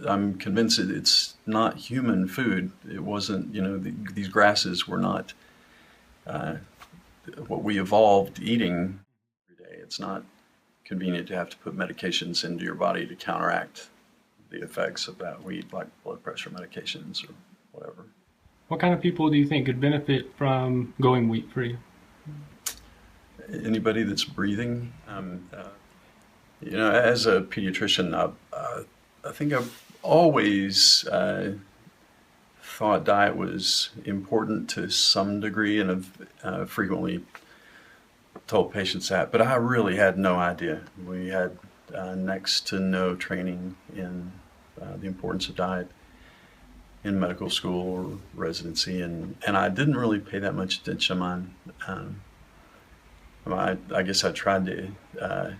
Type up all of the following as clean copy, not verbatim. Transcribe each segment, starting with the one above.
I'm convinced it's not human food. It wasn't, these grasses were not uh, what we evolved eating every day. It's not convenient to have to put medications into your body to counteract the effects of that wheat, like blood pressure medications or whatever. What kind of people do you think could benefit from going wheat free? Anybody that's breathing, as a pediatrician, I think I've always thought diet was important to some degree, and have frequently told patients that, but I really had no idea. We had next to no training in the importance of diet in medical school or residency, and I didn't really pay that much attention on. I guess I tried to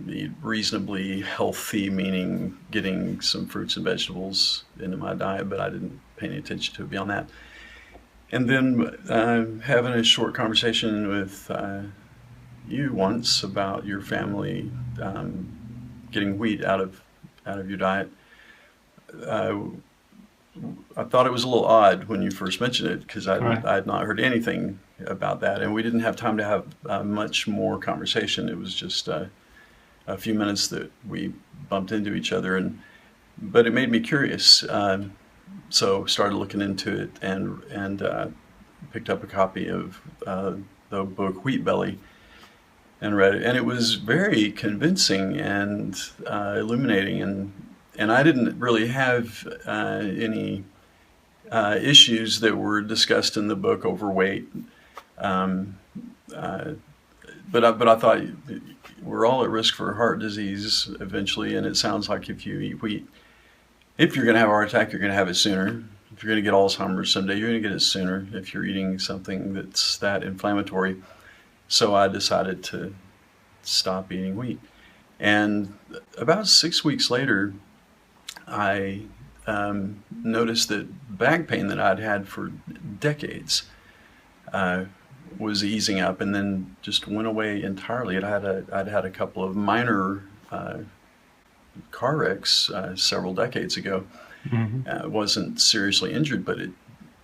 be reasonably healthy, meaning getting some fruits and vegetables into my diet, but I didn't pay any attention to it beyond that. And then having a short conversation with you once about your family getting wheat out of your diet, uh, I thought it was a little odd when you first mentioned it, because Right. I had not heard anything about that, and we didn't have time to have much more conversation. It was just a few minutes that we bumped into each other, but it made me curious. So started looking into it, and picked up a copy of the book Wheat Belly and read it, and it was very convincing and illuminating, and I didn't really have any issues that were discussed in the book, overweight. Um, uh, but I thought we're all at risk for heart disease eventually, and it sounds like if you eat wheat, if you're going to have a heart attack, you're going to have it sooner. If you're going to get Alzheimer's someday, you're going to get it sooner if you're eating something that's that inflammatory. So I decided to stop eating wheat. And about 6 weeks later, I noticed that back pain that I'd had for decades uh, was easing up, and then just went away entirely. I'd had a couple of minor car wrecks several decades ago. Hmm. Wasn't seriously injured, but it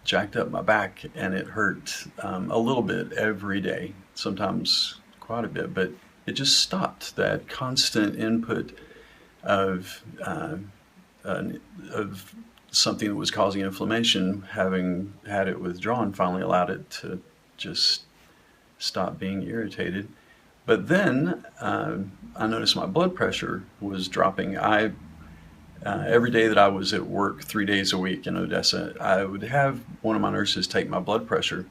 jacked up my back, and it hurt a little bit every day, sometimes quite a bit, but it just stopped. That constant input of uh, of something that was causing inflammation, having had it withdrawn, finally allowed it to just stop being irritated. But then I noticed my blood pressure was dropping. Every day that I was at work, 3 days a week in Odessa, I would have one of my nurses take my blood pressure,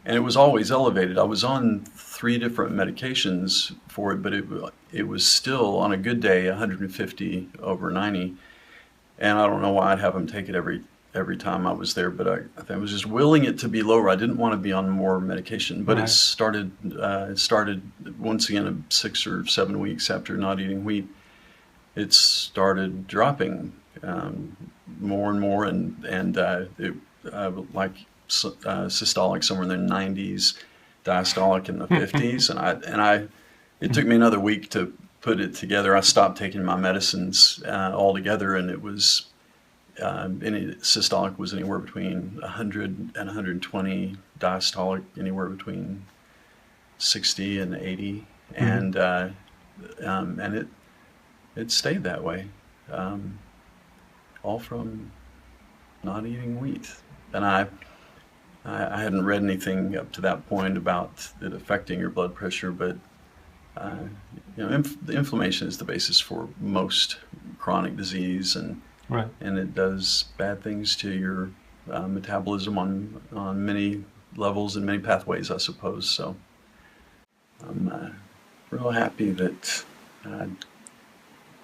and it was always elevated. I was on 3 different medications for it, but it was still, on a good day, 150 over 90. And I don't know why I'd have them take it every time I was there, but I was just willing it to be lower. I didn't want to be on more medication, but Right. it started once again 6 or 7 weeks after not eating wheat. It started dropping more and more, and it like systolic somewhere in the 90s, diastolic in the 50s, and it took me another week to put it together. I stopped taking my medicines altogether, and it was systolic was anywhere between 100 and 120, diastolic anywhere between 60 and 80, Hmm. and it stayed that way, um, all from not eating wheat. And I hadn't read anything up to that point about it affecting your blood pressure, but uh, the inflammation is the basis for most chronic disease, Right. and it does bad things to your metabolism on many levels and many pathways, I suppose. So I'm real happy that I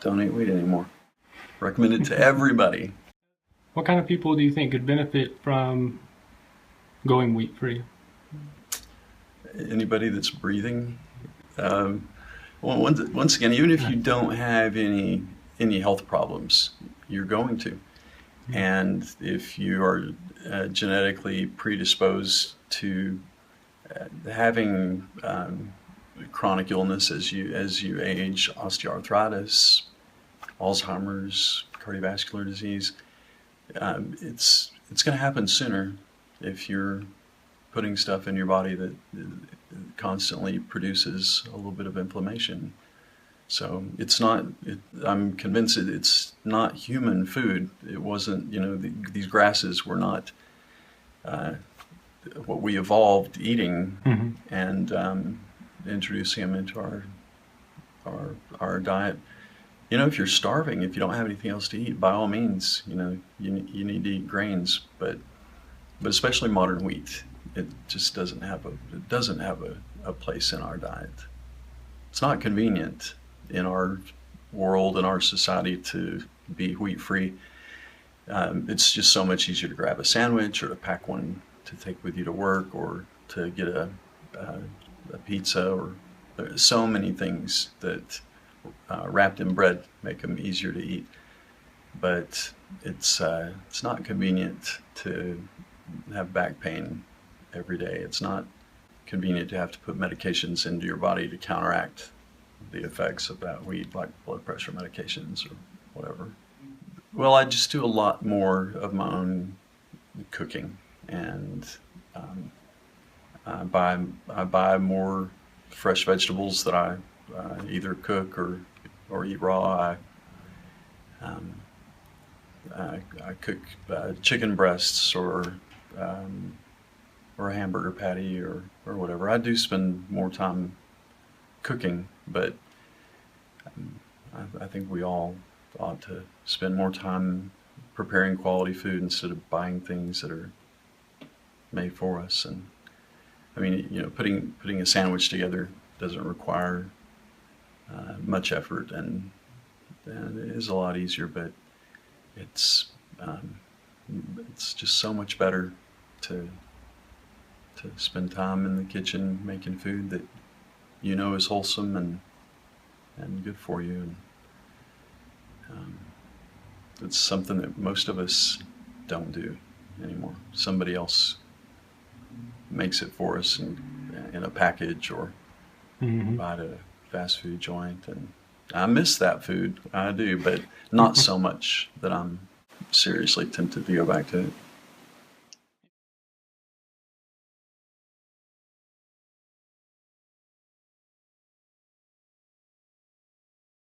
don't eat wheat anymore. Recommend it to everybody. What kind of people do you think could benefit from going wheat free? Anybody that's breathing. Um, well, once again, even if you don't have any health problems, you're going to. And if you are genetically predisposed to having chronic illness as you age, osteoarthritis, Alzheimer's, cardiovascular disease. It's going to happen sooner if you're putting stuff in your body that constantly produces a little bit of inflammation. So it's not, I'm convinced it's not human food. It wasn't, these grasses were not what we evolved eating and introducing them into our diet. If you're starving, if you don't have anything else to eat, by all means, you need to eat grains, but especially modern wheat. It just doesn't have a place in our diet. It's not convenient in our world, in our society, to be wheat-free. It's just so much easier to grab a sandwich or to pack one to take with you to work or to get a pizza, or there's so many things that wrapped in bread make them easier to eat. But it's not convenient to have back pain every day. It's not convenient to have to put medications into your body to counteract the effects of that wheat, like blood pressure medications or whatever. Well, I just do a lot more of my own cooking, and I buy more fresh vegetables that I either cook or eat raw. I cook chicken breasts or a hamburger patty or whatever. I do spend more time cooking, but I think we all ought to spend more time preparing quality food instead of buying things that are made for us. And I mean, putting a sandwich together doesn't require much effort, and it is a lot easier, but it's just so much better to spend time in the kitchen making food that is wholesome and good for you. And it's something that most of us don't do anymore. Somebody else makes it for us in a package or buy at a fast food joint, and I miss that food. I do, but not so much that I'm seriously tempted to go back to it.